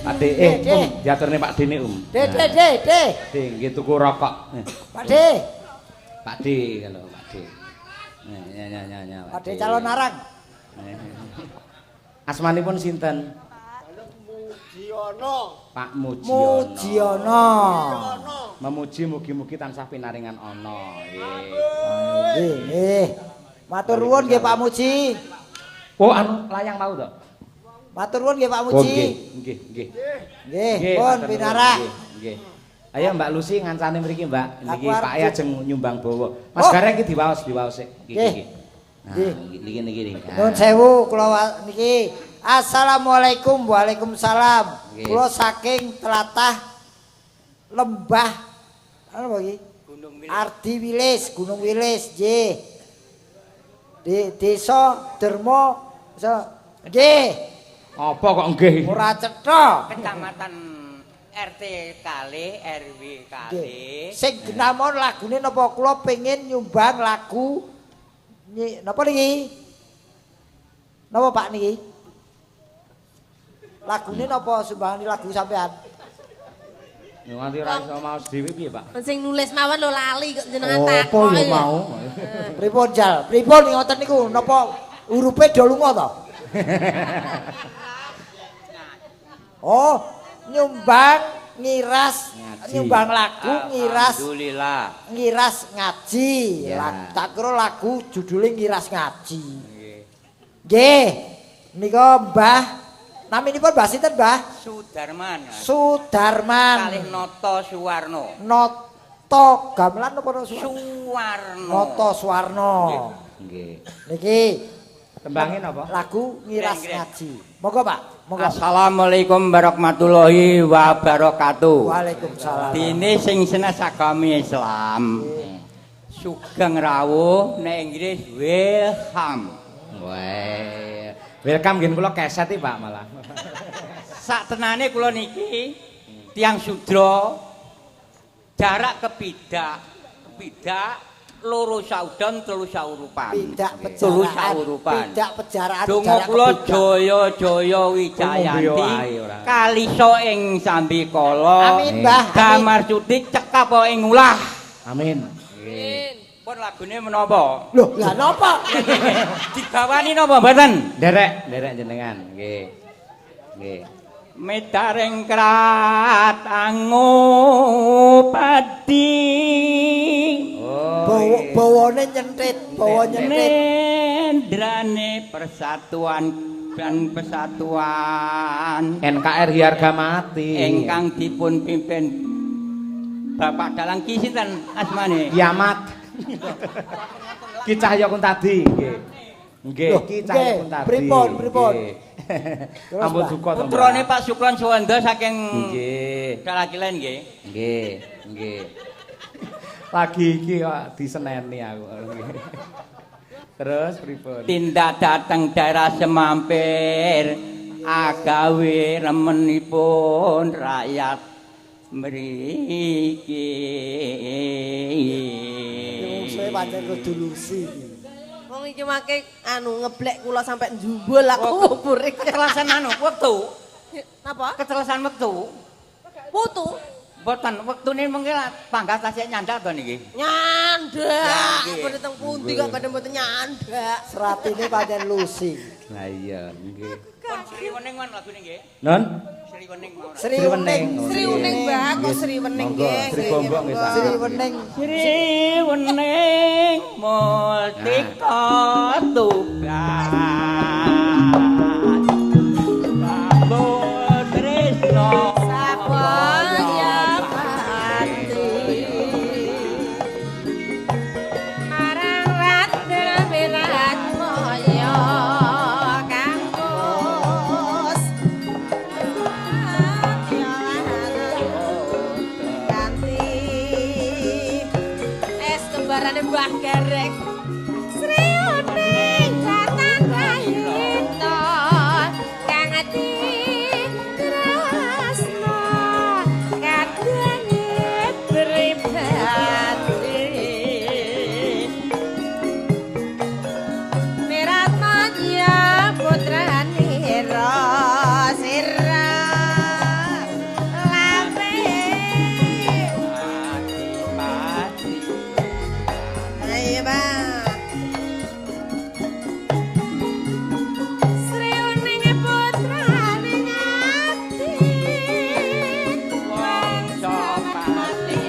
Pakde, diaturne Pak Dene, De. Nggih tuku rokok. Pakde. Pakde kalau Pakde. Ya. Pakde calon arang. Asmanipun sinten? Pak Mujiono. Mujiono. Memuji mugi-mugi tansah pinaringan ana. Nggih. Matur nuwun nggih Pak Muji. Oh, anu layang mau to? Matur nuwun nggih Pak Muji. Nggih. Nggih, pun pinarak. Nggih. Ayo Mbak Lucy ngancane mriki, Mbak. Niki Aku Pak E ajeng nyumbang bawa. Mas Gareng iki diwaos sik. Nggih. Nah, niki. Nuwun sewu kula niki. Assalamualaikum. Waalaikumsalam. Kula saking tlatah Lembah apa iki? Gunung Wilis. Ardi Wilis, Gunung Wilis, nggih. Di Desa Dermo nggih. Apa kok nggih? Ora cetha. Kecamatan RT kali RW kali. Sing ginamon lagune napa kula pengin nyumbang lagu napa niki? Napa Pak niki? Lagune napa sumbangane lagu sampean? Ya nganti ra iso maos dhewe piye, Pak? Sing nulis mawon lho lali kok jenengan Apa takok. ya mau? Pripun Jal? Pripun ngoten niku? Napa urupe do lunga to? Oh, nyumbang ngiras nyumbang lagu ngiras Alhamdulillah. ngiras ngaji. Ya. Tak kira lagu judulnya ngiras ngaji. Nggih. Nika Mbah naminipun Mbah sinten, Mbah? Sudarman. Sudarman. Kalih Noto Suwarno. Noto gamelan apa Suwarno? Suwarno. Noto Suwarno. Nggih. Niki Tembangin apa? Lagu ngiras ngaji. Monggo Pak, monggo. Assalamualaikum warahmatullahi wabarakatuh. Waalaikumsalam. Dene sing senes agami Islam. Sugeng rawuh nek Inggris welcome. Wah. Welcome nggih kula keset iki Pak malah. Sak tenane kula niki tiyang sudra jarak kebidak loro saudon telu saurupan. Telu saurupan. Tidak pejaraan. Donga kula jaya-jaya wijayanti. Kalisa ing sambikala. Amin, Mbah. Damar Suti cekap ing ulah. Amin. Pun lagune menapa? Loh, lah napa? Digawani napa mboten? Derek jenengan. Nggih. Nggih. Medaring krat angopati. Bawane nyentit, bawa nyentit. Nendrane persatuan dan persatuan NKRI harga mati. ingkang dipun pimpin Bapak Dalang ki sinten asmane? Kiamat. Ki Cahya Kuntadi nggih. Nggih, Ki Cahya Kuntadi. Pripun? Ampun duka to. Putrane Pak Sukron Suwanda saking Nggih. Dalakilen nggih. Nggih. Lagi iki kok diseneni aku. Terus pripun? Tindak dateng daerah semampir agawe remenipun rakyat mriki. Saya pancen kudu lusi. Wong iki make ngeblek kula sampai njubul aku ngubure. Ketelasan wektu. Napa? Ketelasan wektu. Putu. Mboten wektune mengke pangkat tasih nyandak to niki. Nyandak. Apa teng pundi kok kadang mboten nyandak. Seratine pancen lusi. Lah iya, nggih. Pun Sri Wening mon lagune nggih. Non? Sri Wening mawon. Sri Wening. Sri Wening Mbak, kok Sri Wening nggih. Sri Gombok nggih, Pak. Sri Wening. Sri Wening multika tugas. Kabul tresno Sabaya pati. Marang Raden Wirat Moyo kampus. Ganti es kembarane Mbah Gerek. Sri Uning datang kayito kang ati tresno kadene pribadi. Miratmanya putranira sira lambe. Ayo Bang. Sri Uning putrane ngati wangsa pati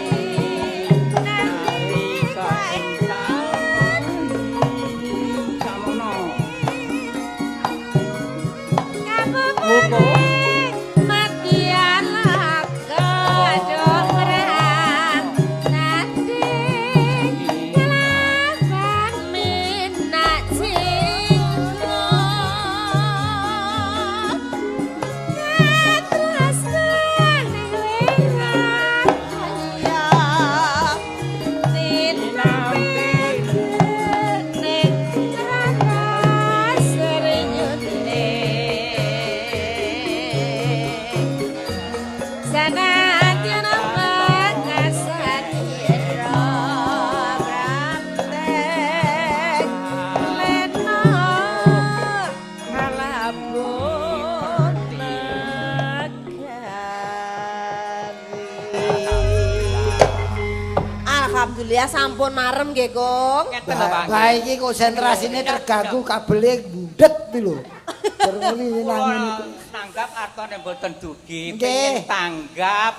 nalika samono kabupatene Madyan Laka Donggrang Nadi Kelabang Minak Cinglo Katras Kuning Wirat Moyo Tinapir Ning Rana Sri Nyuting Sanadyan pangasadira praktek lena kalabun negari. Alhamdulillah sampun marem nggih, Kong. ngeten lho Pak. Lah iki konsentrasine terganggu kabele ndet iki lho. Terngeli nangin itu. Tanggap artane mboten dugi, Nggih. pengen tanggap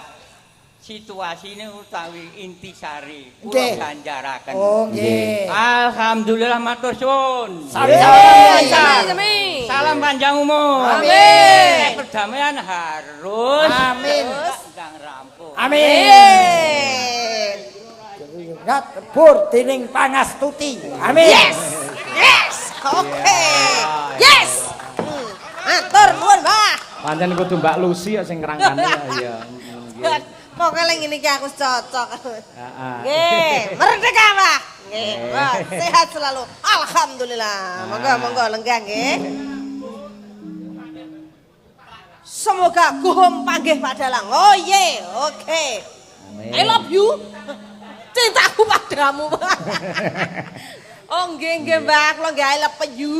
situasine utawi intisari kula Nggih. ganjaraken. Oh nggih. Alhamdulillah matur suwun. Sami-sami. Salam panjang umur. Amin. Nek perdamaian harus Amin. ndang rampung. Amin. Ngat pur dening Pangastuti. Amin. Yes. Oke. Yes. Matur nuwun, Mbah. Pancen kudu Mbak Lucy sing ngrangkani ya. Pokoke lek ngene iki aku cocok. Heeh. Nggih, merdeka, Mbah. Nggih, Mbah, sehat selalu. Alhamdulillah. Monggo lenggah nggih. Semoga kuhum panggih Pak Dalang. Oh ye, oke. I love you. Cintaku padamu. Oh nggih Mbak, kula nggih I love you.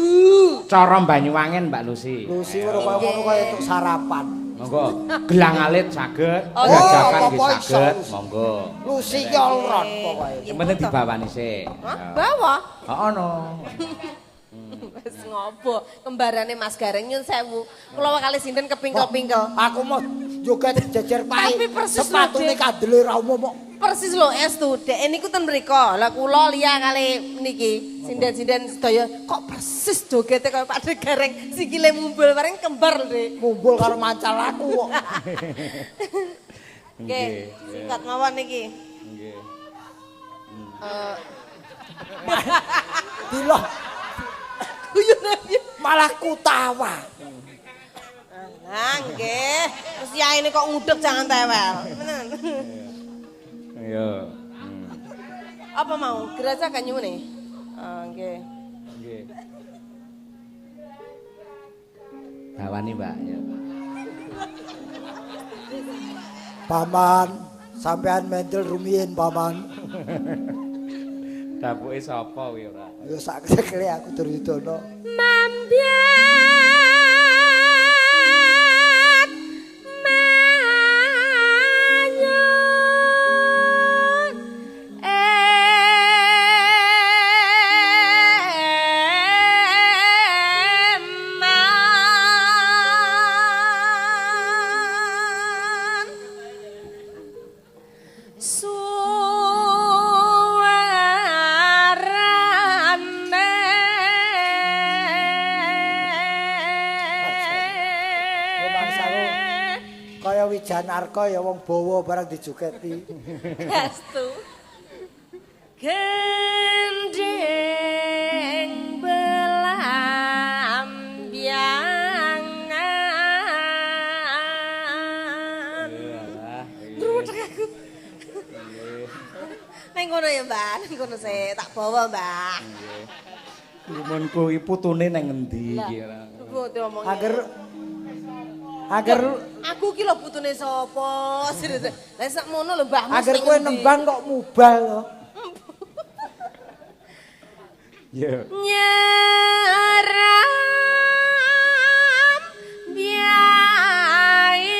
Cara Banyuwangen Mbak Lucy. Lucy ngono kaya untuk sarapan. Monggo. Gelang alit saged, Oh, jajakan nggih apa iso, saged. Lucy. Monggo. Lucy ki allround pokoke. Yang penting dibawani sik. Hah? Bawa? Heeh no. Wis ngopo? Kembarane Mas Gareng nyun sewu. Kula kali sinten kepingkel-pingkel. Aku mau joget jejer pae. Tapi persis sepatune lho, Dek. kadele ra umum kok. Persis lho estu, Dek niku ten mriko. Lah kula liya kali niki sinden-sinden sedaya kok persis jogete kaya Pak Gareng sikile mumbul bareng kembar lho, Dek. Kumpul karo mancal aku kok. Nggih, singkat mawon niki. Nggih. Diloh Guyune piye? malah kutawa. Ah, nggih. Terus ya ini kok ngudeg jangan tewel. Ayo. Apa mau? Gerajakan nyune. Ah, nggih. Nggih. Bawani, Mbak. Ya. Paman, sampean mendel rumiyin paman. Dapuke sapa kuwi ora? Ya sak sekele aku Duryudana. Mambiat manyun eman Kaya Wijanarka ya wong bawa barang dijogeti. Gastu. Gendeng belambiangan. Ngrudek aku. Neng kono ya, Mbak. Neng kono sik tak bawa, Mbak. Lumunku iki putune nang endi iki ora? Kok diomongin. Agar Aku ki lho putune sapa? Lah sakmono lho mbahmu. agar kowe nembang kok mubal lho. Ya. Nyaram biae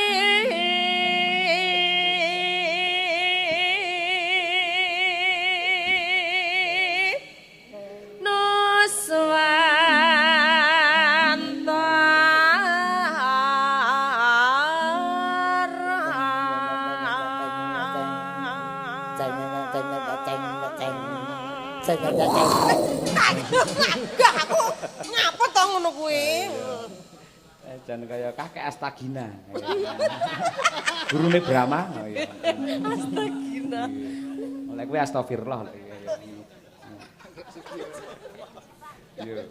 Enggak aku ngapa to ngono kuwi. Jan kaya kakek Astagina. Gurune Brahma. Oh iya. Astagina. Oleh kuwi astagfirullah. Yo.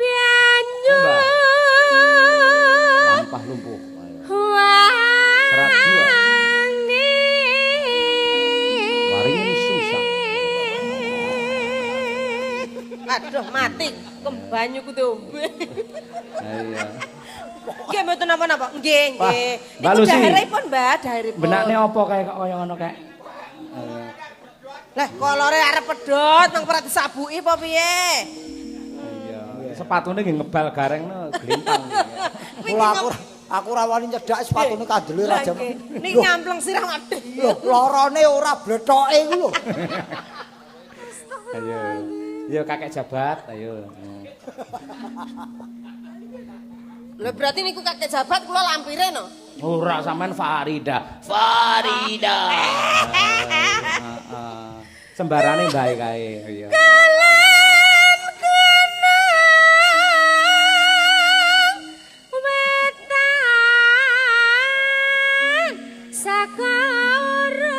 Banyu. Lampah lumpuh. Serat jiwa. Waringin susah. Aduh mati kembanyuku diombe. Iya. Nggih mboten napa-napa. Nggih, Wah, nggih. Mbak Iku Lucy. daerahipun, Mbak, daerahipun. Benakne apa kae kok kaya ngono kae? Lah kolore arep pedhot nang ora disabuki apa piye? Iya. Sepatune nggih ngebal garengno glintang. Aku ora wani nyedak sepatune kandele ra jam. Niki nyampleng sirah madhe. Lho, lorone ora blethoke iku lho. Ayo. Yo kakek jabat, ayo. Lah berarti niku kakek jabat kula lampire no. Ora sampean Farida. Farida. Sembarane bae kae, iya. Kalen kenang wetan sakara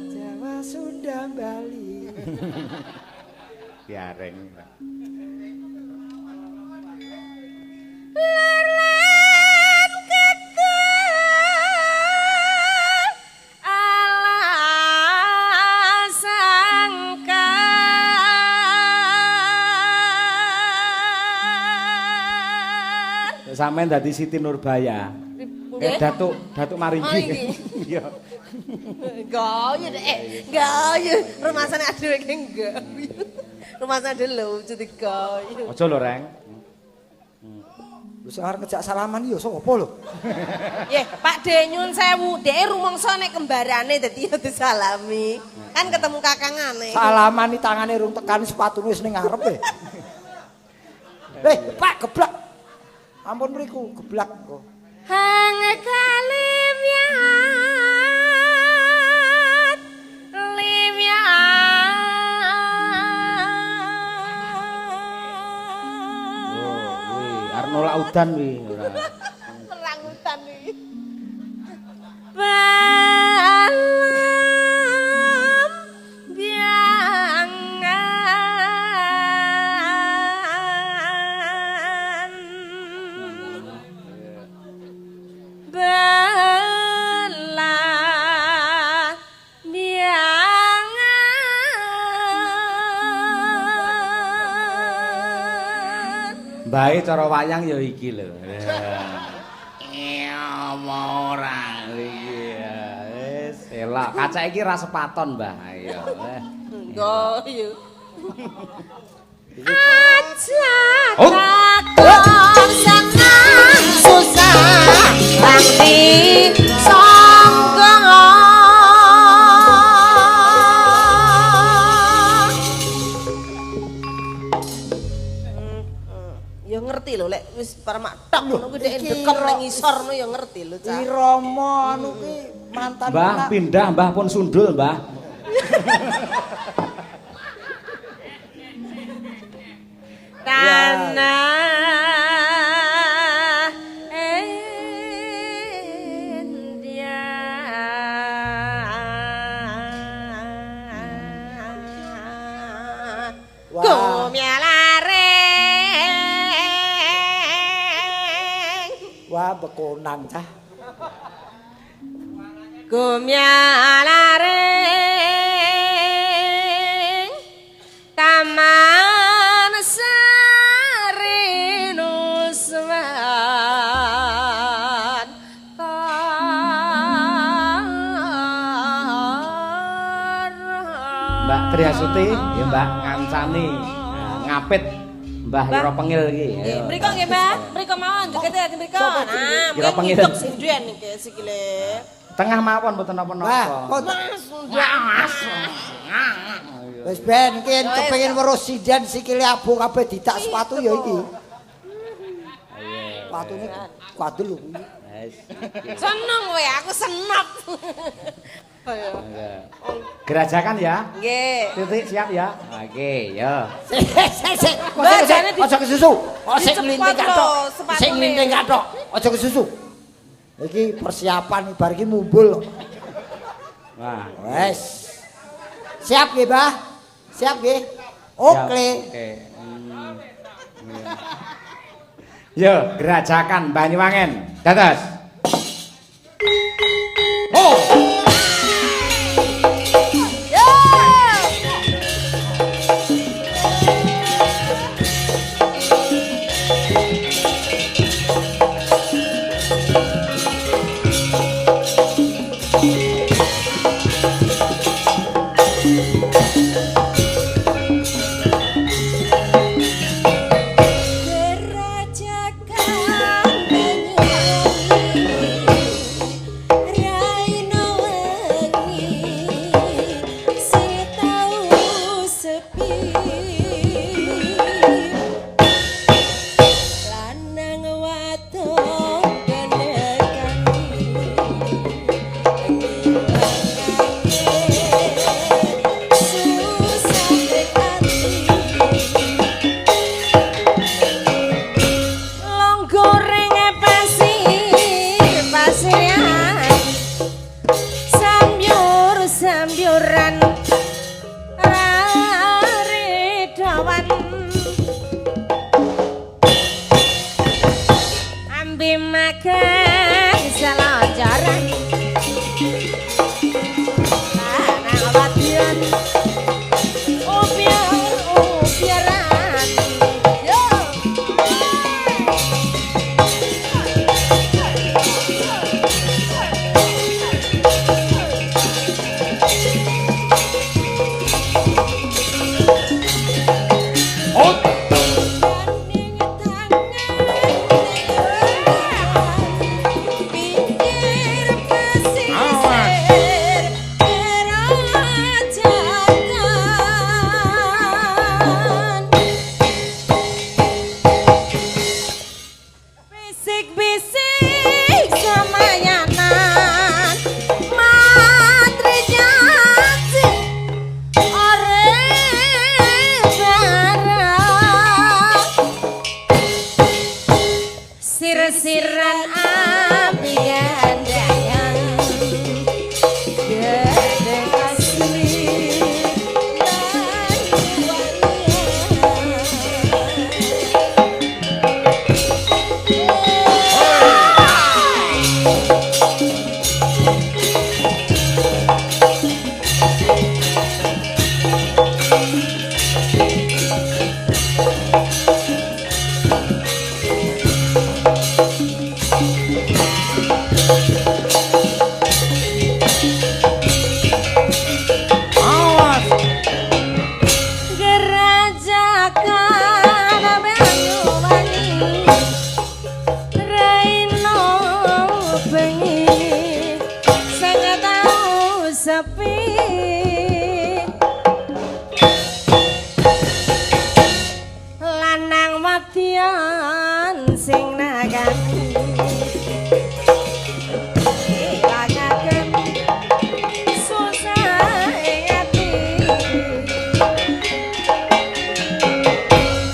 Jawa Sunda Bali. diareng. Lerlen kita ala sangka Sampeyan dadi Siti Nurbaya. Datuk Maringgi. Iya. Gayu deh, gayu. Rumasane adewe ki gayu. Rumasane adewe lucu di gayu. Aja lho, Reng. Lu sing arep ngejak salaman ya sapa lho? Ye, Pak De nyun sewu, dhek rumangsa nek kembarane dadi ya disalami. Kan ketemu kakangane. Salaman iki tangane rung tekan sepatune wis ning ngarep e. Pak geblak. Ampun mriku geblak kok. Hang kalimiat Arep nolak udan wi ora. perang hutan iki. Bae cara wayang ya iki lho. Iya ora iki. Wis elok. Kaca iki ra sepaton, Mbah. Ayo. Gayu. Oh. Takon senang susah Bangdi sangga ya ngerti lho lek wis parmak tok ngono kuwi dhek dekem nang ngisor ngono ya ngerti lho Cak. Irama anu ki mantan Mbah pindah, Mbah pun sundul, Mbah. Tanah India Gumyalareng wah bekonang cah. Gumyalareng Taman Sari Nuswan Mbak Triasuti, ya Mbak ngancani ngapit Mbah Ira Pengil iki. Ayo. Mriko nggih, Mbak. Mriko mawon joget ati mriko. Nah, Ira Pengil. ngitung sing duwen iki sikile. Tengah mawon mboten napa-napa. Mas. Wis ben iki kepengin weruh sinden sikile abu kabeh ditak sepatu ya iki. Sepatune kuadul lho. Seneng kowe, aku senep. Ayo. Gerajakan ya. Nggih. Titik siap ya. Oke, yo. Sik. Bajane Aja kesusu. Sing dicepot nglinting lho, kathok. sepatune. Sing nglinting kathok. Aja kesusu. Iki persiapan bar iki mumbul. Wah, Wes. Siap nggih, Mbah? Siap nggih? Oke. Oke. Yo, gerajakan Banyuwangen. Dados. Oh. Gerajakan Banyuwangi sing tau sepi lanang wadyan sing nagani langaken susah ing ati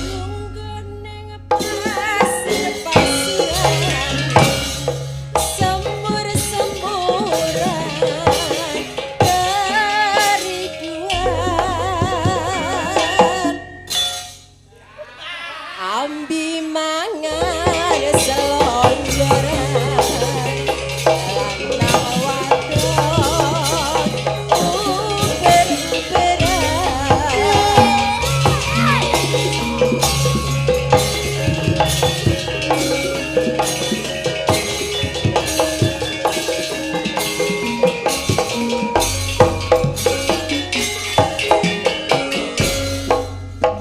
lungguning pasir-pasiran sembur-semburan kerinduan ambi mangan selonjoran lanang wadon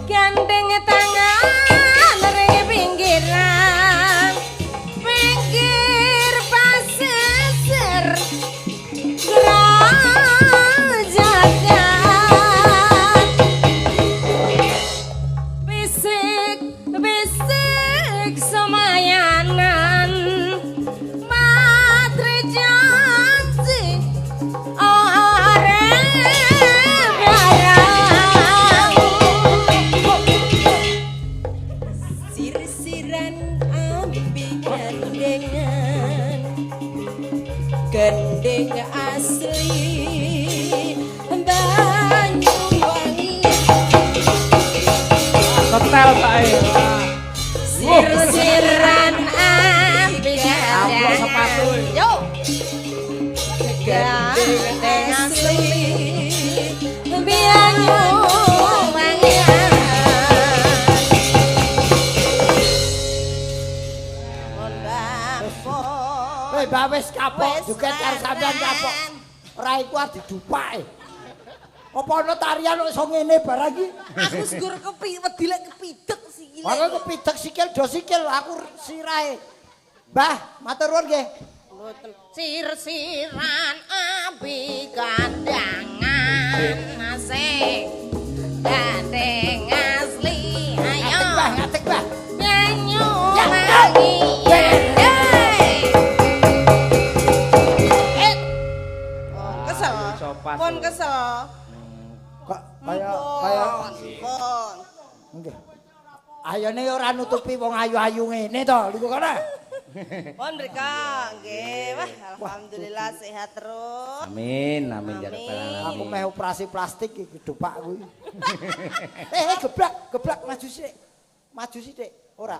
gandeng tangan ring pinggiran pinggir pasisir Grajagan bisik-bisik semayanan matre janji arep barang sir-siran ambi gandengan gendeng asli Banyuwangi Ketel kae. sir-siran ambi Amplop sepatu. yo gendeng asli Banyuwangi Weh, Mbak wis kapok juga karo sampean kapok. Ora iku arep didupake. Apa ana tarian kok iso ngene barang iki? aku segur wedi lek kepidek sikile Ana kepidek sikil do sikil aku sirahe. Mbah, matur nuwun nggih. sir-siran abi kandangan masih gandeng asli ayo Mbah, ngatek, Mbah. Banyuwangi kesel Sopas. pun kesel Kok kaya pun nggih. Ayone ora nutupi wong ayu-ayu ngene to, niku kana. pun Rika nggih wah alhamdulillah sehat terus Amin, amin ya rabbal Aku alamin. meh operasi plastik iki kedupak kuwi. Geblak maju sithik. Maju sithik. Ora.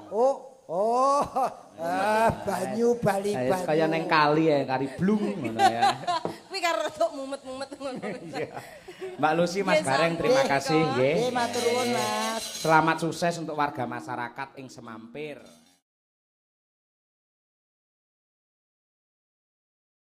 Banyu bali Saya banyu. kaya neng kali ya, kari blung ngono ya. kuwi karo rada mumet-mumet ngono Mbak Lucy, Mas Gareng, terima kasih nggih. Nggih, matur nuwun, Mas. Selamat sukses untuk warga masyarakat ing Semampir.